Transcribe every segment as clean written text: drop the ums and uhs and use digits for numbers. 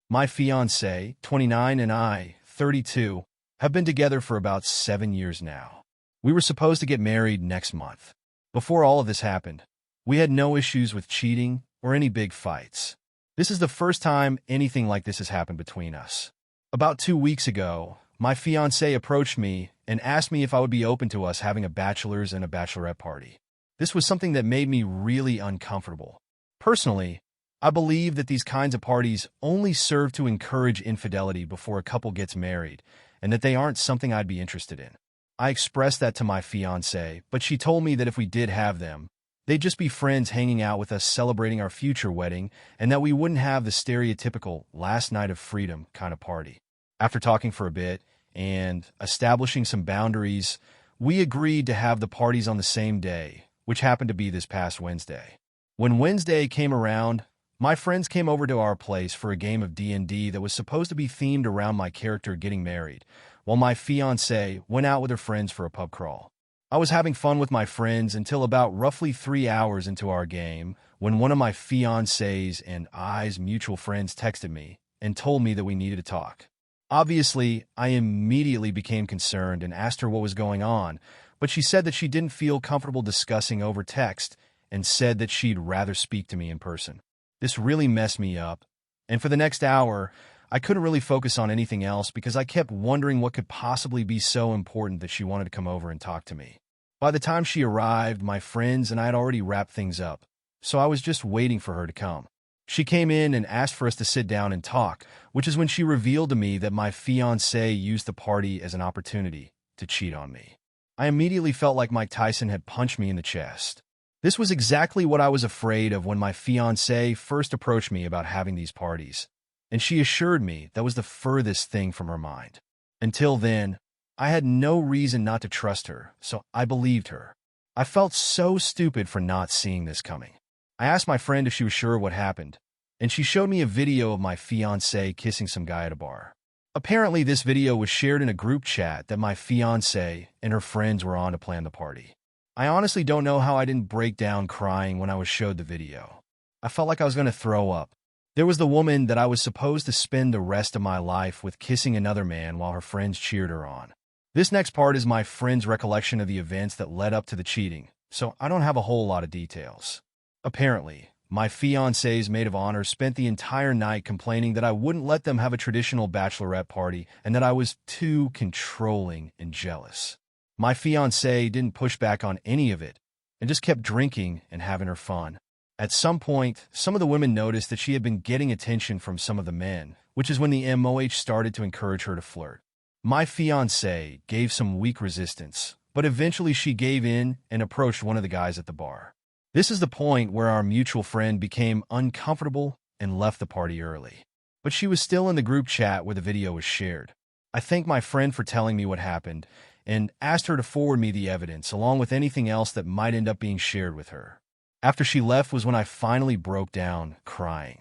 My fiancée, 29, and I, 32, have been together for about 7 years now. We were supposed to get married next month. Before all of this happened, we had no issues with cheating or any big fights. This is the first time anything like this has happened between us. About 2 weeks ago, my fiancé approached me and asked me if I would be open to us having a bachelor's and a bachelorette party. This was something that made me really uncomfortable. Personally, I believe that these kinds of parties only serve to encourage infidelity before a couple gets married, and that they aren't something I'd be interested in. I expressed that to my fiancée, but she told me that if we did have them, they'd just be friends hanging out with us celebrating our future wedding, and that we wouldn't have the stereotypical last night of freedom kind of party. After talking for a bit and establishing some boundaries, we agreed to have the parties on the same day, which happened to be this past Wednesday. When Wednesday came around, my friends came over to our place for a game of D&D that was supposed to be themed around my character getting married, while my fiancée went out with her friends for a pub crawl. I was having fun with my friends until about roughly 3 hours into our game, when one of my fiancée's and I's mutual friends texted me and told me that we needed to talk. Obviously, I immediately became concerned and asked her what was going on, but she said that she didn't feel comfortable discussing over text and said that she'd rather speak to me in person. This really messed me up, and for the next hour, I couldn't really focus on anything else because I kept wondering what could possibly be so important that she wanted to come over and talk to me. By the time she arrived, my friends and I had already wrapped things up, so I was just waiting for her to come. She came in and asked for us to sit down and talk, which is when she revealed to me that my fiancé used the party as an opportunity to cheat on me. I immediately felt like Mike Tyson had punched me in the chest. This was exactly what I was afraid of when my fiancé first approached me about having these parties, and she assured me that was the furthest thing from her mind. Until then, I had no reason not to trust her, so I believed her. I felt so stupid for not seeing this coming. I asked my friend if she was sure of what happened, and she showed me a video of my fiancé kissing some guy at a bar. Apparently, this video was shared in a group chat that my fiancé and her friends were on to plan the party. I honestly don't know how I didn't break down crying when I was showed the video. I felt like I was going to throw up. There was the woman that I was supposed to spend the rest of my life with kissing another man while her friends cheered her on. This next part is my friend's recollection of the events that led up to the cheating, so I don't have a whole lot of details. Apparently, my fiancé's maid of honor spent the entire night complaining that I wouldn't let them have a traditional bachelorette party and that I was too controlling and jealous. My fiancée didn't push back on any of it and just kept drinking and having her fun. At some point, some of the women noticed that she had been getting attention from some of the men, which is when the MOH started to encourage her to flirt. My fiancée gave some weak resistance, but eventually she gave in and approached one of the guys at the bar. This is the point where our mutual friend became uncomfortable and left the party early. But she was still in the group chat where the video was shared. I thanked my friend for telling me what happened and asked her to forward me the evidence along with anything else that might end up being shared with her. After she left was when I finally broke down, crying.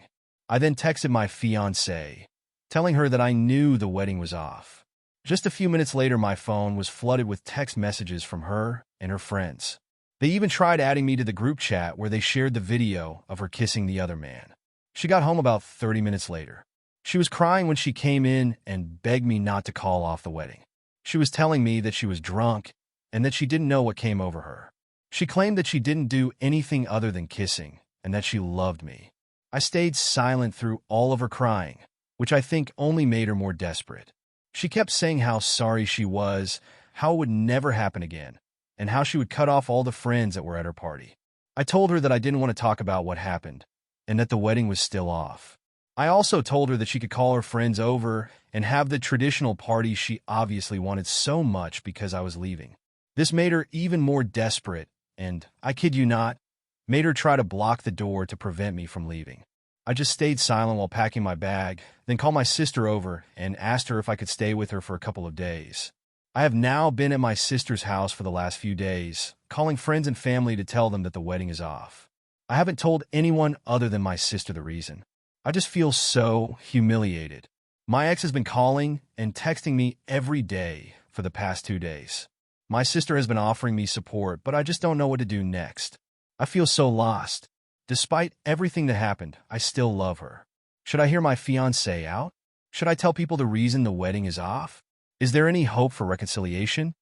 I then texted my fiancée, telling her that I knew the wedding was off. Just a few minutes later, my phone was flooded with text messages from her and her friends. They even tried adding me to the group chat where they shared the video of her kissing the other man. She got home about 30 minutes later. She was crying when she came in and begged me not to call off the wedding. She was telling me that she was drunk and that she didn't know what came over her. She claimed that she didn't do anything other than kissing and that she loved me. I stayed silent through all of her crying, which I think only made her more desperate. She kept saying how sorry she was, how it would never happen again, and how she would cut off all the friends that were at her party. I told her that I didn't want to talk about what happened and that the wedding was still off. I also told her that she could call her friends over and have the traditional party she obviously wanted so much because I was leaving. This made her even more desperate and, I kid you not, made her try to block the door to prevent me from leaving. I just stayed silent while packing my bag, then called my sister over and asked her if I could stay with her for a couple of days. I have now been at my sister's house for the last few days, calling friends and family to tell them that the wedding is off. I haven't told anyone other than my sister the reason. I just feel so humiliated. My ex has been calling and texting me every day for the past 2 days. My sister has been offering me support, but I just don't know what to do next. I feel so lost. Despite everything that happened, I still love her. Should I hear my fiancé out? Should I tell people the reason the wedding is off? Is there any hope for reconciliation?